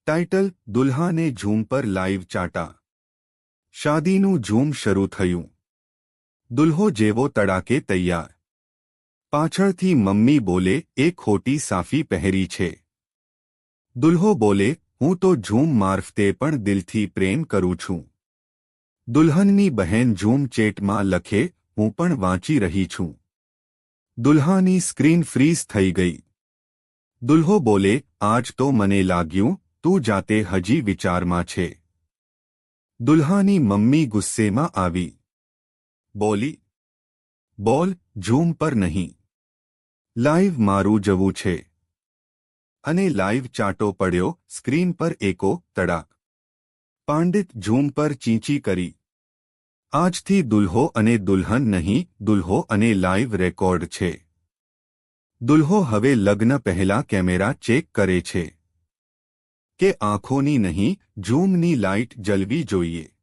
Title દુલ્હાને zoom પર live ચાટા. શાદીનું zoom શરૂ થયું. દુલ્હો જેવો તડાકે તૈયાર. પાછળથી મમ્મી બોલે, એ ખોટી સાફી પહેરી છે. દુલ્હો બોલે, હું તો ઝૂમ મારફતે પણ દિલથી પ્રેમ કરું છું. દુલ્હનની બહેન ઝૂમ ચેટમાં લખે, હું પણ વાંચી રહી છું. દુલ્હાની સ્ક્રીન ફ્રીઝ થઈ ગઈ. દુલ્હો બોલે, આજ તો મને લાગ્યું તું જાતે હજી વિચારમાં છે. દુલ્હાની મમ્મી ગુસ્સેમાં આવી. બોલી, બોલ, ઝૂમ પર નહીં. લાઈવ મારું જવું છે. અને લાઈવ ચાટો પડ્યો. સ્ક્રીન પર એકો તડાક. પાંડિત ઝૂમ પર ચીંચી કરી. આજથી દુલ્હો અને દુલ્હન નહીં, દુલ્હો અને લાઈવ રેકોર્ડ છે. દુલ્હો હવે લગ્ન પહેલા કેમેરા ચેક કરે છે કે આંખોની નહીં, ઝૂમની લાઇટ જલવી જોઈએ.